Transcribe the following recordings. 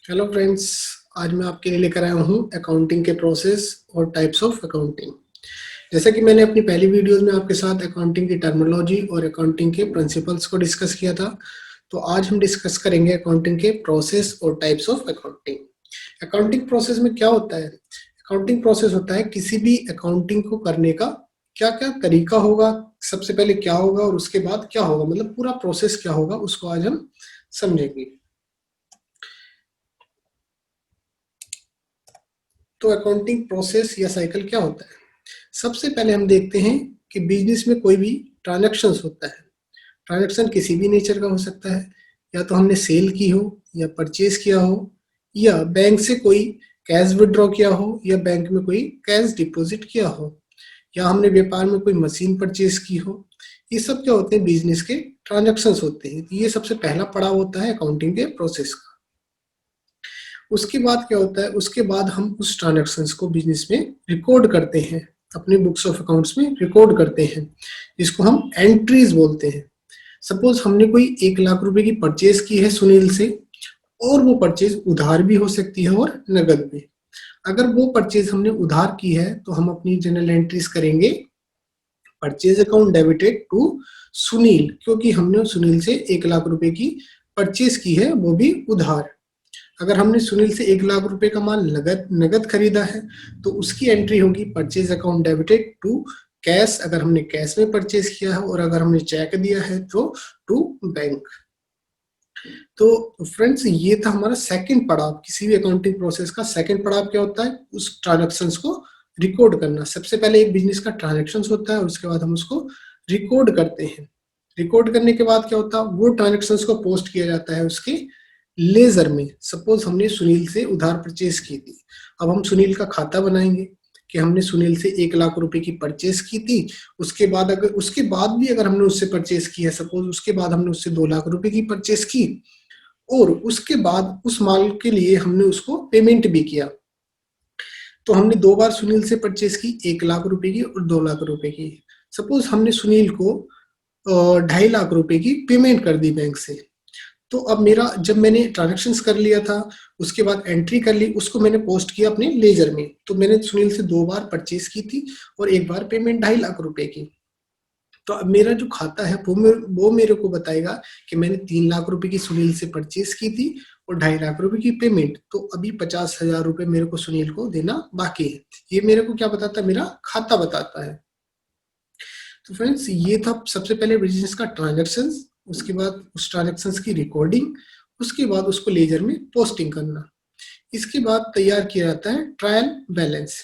Hello friends. आज मैं आपके लिए लेकर आया हूँ अकाउंटिंग के प्रोसेस और टाइप्स ऑफ अकाउंटिंग। जैसा कि मैंने अपनी पहली वीडियोस में आपके साथ अकाउंटिंग की टर्मिनोलॉजी और अकाउंटिंग के प्रिंसिपल्स को डिस्कस किया था, तो आज हम डिस्कस करेंगे अकाउंटिंग के प्रोसेस और types of accounting. Accounting process में क्या होता है? अकाउंटिंग प्रोसेस होता है किसी भी अकाउंटिंग को करने का क्या क्या तरीका होगा, सबसे पहले क्या होगा और उसके बाद क्या होगा, मतलब पूरा प्रोसेस क्या होगा उसको आज हम समझेंगे। तो अकाउंटिंग प्रोसेस या साइकिल क्या होता है? सबसे पहले हम देखते हैं कि बिजनेस में कोई भी ट्रांजैक्शंस होता है। ट्रांजैक्शन किसी भी नेचर का हो सकता है, या तो हमने सेल की हो या परचेज किया हो, या बैंक से कोई कैश विड्रॉ किया हो, या बैंक में कोई कैश डिपॉजिट किया हो, या हमने व्यापार में कोई मशीन परचेज की हो। ये सब क्या होते हैं? बिजनेस के ट्रांजैक्शंस होते हैं। तो ये सबसे पहला पड़ाव होता है अकाउंटिंग के प्रोसेस का। उसके बाद क्या होता है? उसके बाद हम उस ट्रांजैक्शंस को बिजनेस में रिकॉर्ड करते हैं, अपने बुक्स ऑफ अकाउंट्स में रिकॉर्ड करते हैं, जिसको हम एंट्रीज बोलते हैं। सपोज हमने कोई 1 लाख रुपए की परचेज की है सुनील से, और वो परचेज उधार भी हो सकती है और नगद भी। अगर वो परचेज हमने उधार की है तो हम अपनी जनरल एंट्रीज करेंगे purchase account debited to Sunil, क्योंकि हमने सुनील से 1 लाख रुपए की परचेज की है, वो भी उधार। अगर हमने सुनील से 1 लाख रुपए का माल नगद नगद खरीदा है तो उसकी एंट्री होगी purchase account debited to cash, अगर हमने कैश में परचेज किया है, और अगर हमने चेक दिया है तो टू बैंक। तो फ्रेंड्स, ये था हमारा सेकंड पड़ाव। किसी भी अकाउंटिंग प्रोसेस का सेकंड पड़ाव क्या होता है? उस ट्रांजेक्शन्स को रिकॉर्ड करना। सबसे पहले एक बिजनेस का ट्रांजेक्शन्स होता है और उसके बाद हम उसको रिकॉर्ड करते हैं। रिकॉर्ड करने के बाद क्या होता है? वो ट्रांजेक्शन्स को पोस्ट किया जाता है उसके लेजर में। सपोज हमने सुनील से उधार परचेज की थी, अब हम सुनील का खाता बनाएंगे कि हमने सुनील से 1 लाख रुपए की परचेज की थी। उसके बाद अगर उसके बाद भी अगर हमने उससे परचेज की है, सपोज उसके बाद हमने उससे 2 लाख रुपए की परचेज की, और उसके बाद उस माल के लिए हमने उसको पेमेंट भी किया, तो हमने 2 बार सुनील से परचेज की, 1 लाख रुपए की और 2 लाख रुपए की। सपोज हमने सुनील को 2.5 लाख रुपए की पेमेंट कर दी बैंक से। तो अब मेरा, जब मैंने ट्रांजेक्शन्स कर लिया था, उसके बाद एंट्री कर ली, उसको मैंने पोस्ट किया अपने लेजर में। तो मैंने सुनील से 2 बार परचेज की थी और 1 बार पेमेंट 2.5 लाख रुपए की। तो अब मेरा जो खाता है वो मेरे को बताएगा कि मैंने 3 लाख रुपए की सुनील से परचेज की थी और 2.5 लाख रुपए की पेमेंट, तो अभी 50,000 रुपए मेरे को सुनील को देना बाकी है। ये मेरे को क्या बताता है? मेरा खाता बताता है। तो फ्रेंड्स, ये था सबसे पहले बिजनेस का ट्रांजेक्शन। उसके बाद उस ट्रांजेक्शन की रिकॉर्डिंग, उसके बाद उसको लेजर में पोस्टिंग करना। इसके बाद तैयार किया जाता है ट्रायल बैलेंस।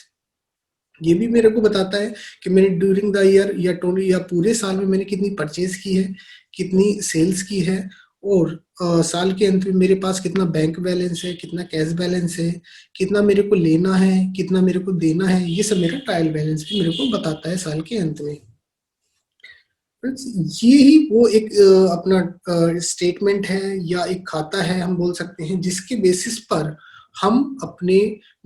ये भी मेरे को बताता है कि मैंने ड्यूरिंग द ईयर या या पूरे साल में मैंने कितनी परचेज की है, कितनी सेल्स की है, और साल के अंत में मेरे पास कितना बैंक बैलेंस है, कितना कैश बैलेंस है, कितना मेरे को लेना है, कितना मेरे को देना है। ये सब मेरा ट्रायल बैलेंस भी मेरे को बताता है साल के अंत में। Friends, ये ही वो एक अपना स्टेटमेंट है या एक खाता है, हम बोल सकते हैं, जिसके बेसिस पर हम अपने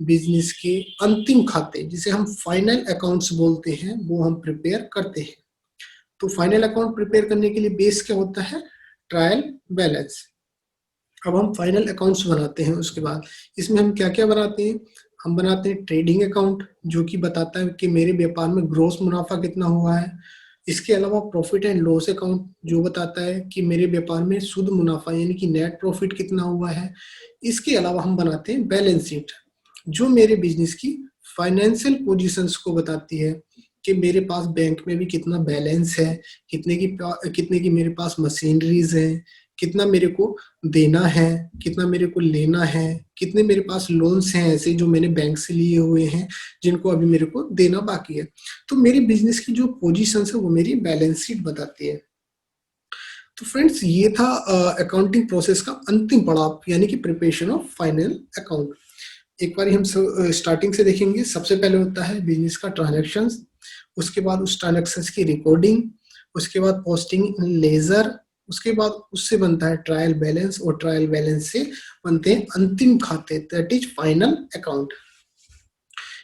बिजनेस के अंतिम खाते, जिसे हम फाइनल अकाउंट्स बोलते हैं, वो हम प्रिपेयर करते हैं। तो फाइनल अकाउंट प्रिपेयर करने के लिए बेस क्या होता है? Trial balance. अब हम फाइनल अकाउंट्स बनाते हैं। उसके बाद इसमें हम क्या क्या बनाते हैं? हम बनाते हैं ट्रेडिंग अकाउंट, जो कि बताता है कि मेरे व्यापार में ग्रोस मुनाफा कितना हुआ है। इसके अलावा प्रॉफिट एंड लॉस अकाउंट, जो बताता है कि मेरे व्यापार में शुद्ध मुनाफा यानी कि नेट प्रॉफिट कितना हुआ है। इसके अलावा हम बनाते हैं बैलेंस शीट, जो मेरे बिजनेस की फाइनेंशियल पोजीशंस को बताती है कि मेरे पास बैंक में भी कितना बैलेंस है, कितने की मेरे पास मशीनरीज है, कितना मेरे को देना है, कितना मेरे को लेना है, कितने मेरे पास लोन्स हैं ऐसे जो मैंने बैंक से लिए हुए हैं, जिनको अभी मेरे को देना बाकी है। तो मेरी बिजनेस की जो पोजीशन है वो मेरी बैलेंस शीट बताती है। तो फ्रेंड्स, ये था अकाउंटिंग प्रोसेस का अंतिम पड़ाव, यानी कि प्रिपरेशन ऑफ फाइनल अकाउंट। एक बार हम स्टार्टिंग से देखेंगे। सबसे पहले होता है बिजनेस का ट्रांजैक्शंस, उसके बाद उस ट्रांजैक्शंस की रिकॉर्डिंग, उसके बाद पोस्टिंग इन लेजर, उसके बाद उससे बनता है ट्रायल बैलेंस, और ट्रायल बैलेंस से बनते हैं अंतिम खाते, दैट इज फाइनल अकाउंट।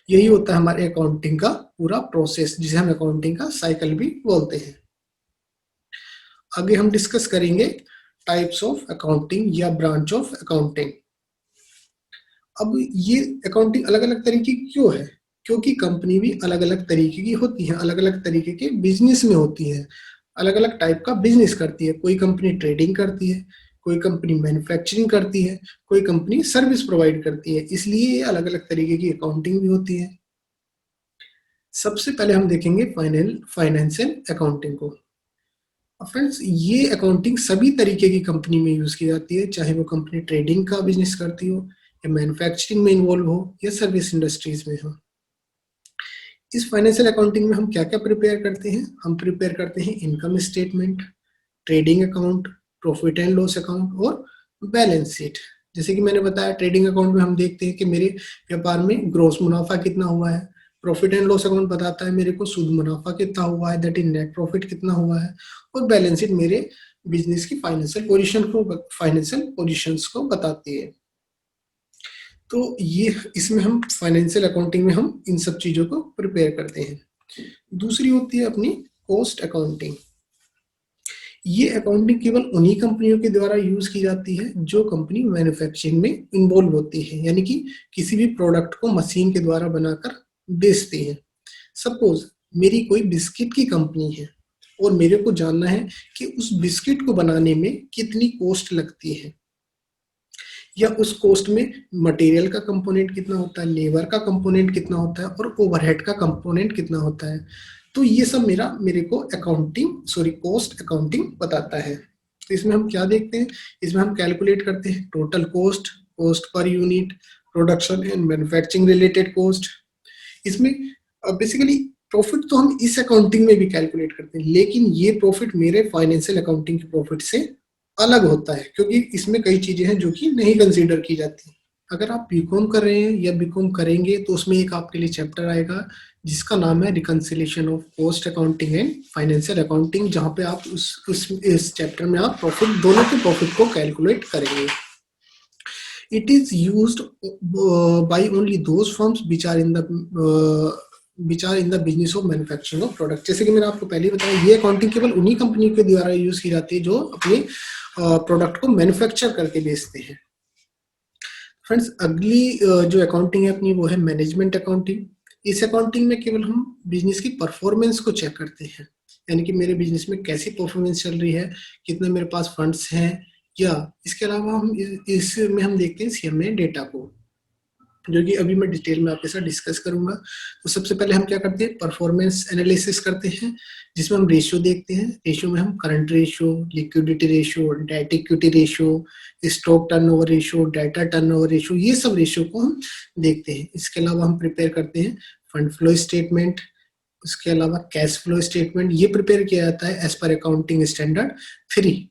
यही होता है हमारे अकाउंटिंग का पूरा प्रोसेस, जिसे हम अकाउंटिंग का साइकिल भी बोलते हैं। आगे हम डिस्कस करेंगे टाइप्स ऑफ अकाउंटिंग या ब्रांच ऑफ अकाउंटिंग। अब ये अकाउंटिंग अलग-अलग तरीके की क्यों है? क्योंकि कंपनी भी अलग-अलग तरीके की होती है, अलग-अलग तरीके के बिज़नेस में होती है, अलग-अलग टाइप का बिज़नेस करती है। कोई कंपनी ट्रेडिंग करती है, कोई कंपनी मैन्युफैक्चरिंग करती है, कोई कंपनी सर्विस प्रोवाइड करती है, इसलिए ये अलग-अलग तरीके की अकाउंटिंग भी होती है। सबसे पहले हम देखेंगे फाइनेंशियल अकाउंटिंग को। फ्रेंड्स, ये अकाउंटिंग सभी तरीके की कंपनी में यूज़ की जाती है, चाहे वो कंपनी ट्रेडिंग का बिज़नेस करती हो या मैन्युफैक्चरिंग में इन्वॉल्व हो या सर्विस इंडस्ट्रीज़ में हो। इस फाइनेंशियल अकाउंटिंग में हम क्या-क्या प्रिपेयर करते हैं? हम प्रिपेयर करते हैं income statement, trading account, profit and loss account और बैलेंस शीट। जैसे कि मैंने बताया, ट्रेडिंग अकाउंट में हम देखते हैं कि मेरे व्यापार में ग्रॉस मुनाफा कितना हुआ है। प्रॉफिट एंड लॉस अकाउंट बताता है मेरे को शुद्ध मुनाफा कितना हुआ है, दैट इज नेट प्रॉफिट कितना हुआ है। और बैलेंस शीट मेरे बिजनेस की फाइनेंशियल पोजीशंस को बताती है। तो ये इसमें हम फाइनेंशियल अकाउंटिंग में हम इन सब चीज़ों को प्रिपेयर करते हैं। दूसरी होती है अपनी कॉस्ट अकाउंटिंग। ये अकाउंटिंग केवल उन्हीं कंपनियों के द्वारा यूज की जाती है जो कंपनी मैन्युफैक्चरिंग में इन्वॉल्व होती है, यानी कि किसी भी प्रोडक्ट को मशीन के द्वारा बनाकर बेचती है। सपोज मेरी कोई बिस्किट की कंपनी है और मेरे को जानना है कि उस बिस्किट को बनाने में कितनी कॉस्ट लगती है, या उस कॉस्ट में मटेरियल का कंपोनेंट कितना होता है, लेबर का कंपोनेंट कितना होता है और ओवरहेड का कंपोनेंट कितना होता है। तो ये सब मेरे को कॉस्ट अकाउंटिंग बताता है। तो इसमें हम क्या देखते हैं? इसमें हम कैलकुलेट करते हैं total cost, cost per unit, production and manufacturing related cost. इसमें बेसिकली प्रॉफिट तो हम इस अकाउंटिंग में भी कैलकुलेट करते हैं, लेकिन ये प्रॉफिट मेरे फाइनेंशियल अकाउंटिंग के प्रॉफिट से अलग होता है, क्योंकि इसमें कई चीजें हैं जो कि नहीं कंसीडर की जाती। अगर आप बीकॉम कर रहे हैं या बीकॉम करेंगे तो उसमें एक आपके लिए चैप्टर आएगा जिसका नाम है reconciliation of cost accounting and financial accounting, जहां पे आप इस चैप्टर में आप प्रॉफिट, दोनों के प्रॉफिट को कैलकुलेट करेंगे। It is used by only those firms which are in the business of manufacturing of product। जैसे कि मैंने आपको पहले ही बताया, ये अकाउंटिंग केवल उन्हीं कंपनियों के द्वारा यूज की जाती है जो अपने प्रोडक्ट को मैन्युफैक्चर करके बेचते हैं। फ्रेंड्स, अगली जो अकाउंटिंग है अपनी, वो है मैनेजमेंट अकाउंटिंग। इस अकाउंटिंग में केवल हम बिजनेस की परफॉर्मेंस को चेक करते हैं, यानी कि मेरे बिजनेस में कैसी परफॉर्मेंस चल रही है, कितने मेरे पास फंड्स हैं, या इसके अलावा हम इसमें हम देखते हैं सीएमए डेटा को, जो कि अभी मैं डिटेल में आपके साथ डिस्कस करूंगा। तो सबसे पहले हम क्या करते हैं? परफॉर्मेंस एनालिसिस करते हैं, जिसमें हम रेशियो देखते हैं। रेशियो में हम current ratio, liquidity ratio, debt equity ratio, stock turnover ratio, data turnover ratio, ये सब रेशियो को हम देखते हैं। इसके अलावा हम प्रिपेयर करते हैं फंड फ्लो स्टेटमेंट, उसके अलावा कैश फ्लो स्टेटमेंट, ये प्रिपेयर किया जाता है एज पर अकाउंटिंग स्टैंडर्ड 3।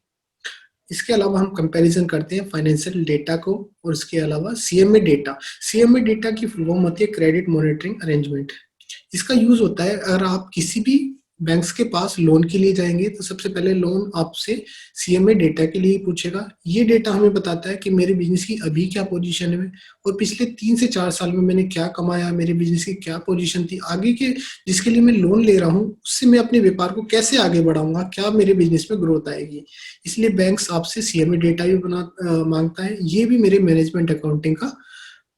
इसके अलावा हम कंपैरिजन करते हैं फाइनेंशियल डेटा को, और इसके अलावा सीएमए डेटा। सीएमए डेटा की फुल फॉर्म होती है क्रेडिट मॉनिटरिंग अरेंजमेंट। इसका यूज होता है अगर आप किसी भी बैंक्स के पास लोन के लिए जाएंगे तो सबसे पहले लोन आपसे सीएमए डेटा के लिए पूछेगा। ये डेटा हमें बताता है कि मेरे बिजनेस की अभी क्या पोजीशन है और पिछले 3 से 4 साल में मैंने क्या कमाया, मेरे बिजनेस की क्या पोजीशन थी, आगे के जिसके लिए मैं लोन ले रहा हूँ उससे मैं अपने व्यापार को कैसे आगे बढ़ाऊंगा, क्या मेरे बिजनेस में ग्रोथ आएगी। इसलिए बैंक्स आपसे सीएमए डेटा भी मांगता है। ये भी मेरे मैनेजमेंट अकाउंटिंग का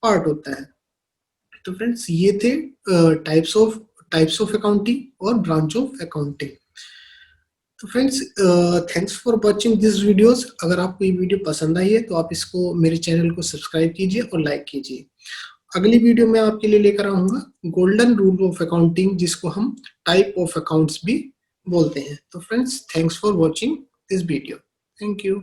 पार्ट होता है। तो फ्रेंड्स, ये थे टाइप्स ऑफ अकाउंटिंग और ब्रांच ऑफ अकाउंटिंग। तो friends, thanks for watching this videos. अगर आपको ये वीडियो पसंद आई है तो आप इसको, मेरे चैनल को सब्सक्राइब कीजिए और लाइक कीजिए। अगली वीडियो में आपके लिए लेकर आऊंगा गोल्डन रूल ऑफ अकाउंटिंग, जिसको हम टाइप ऑफ अकाउंट्स भी बोलते हैं। तो friends, thanks for watching this video. Thank you.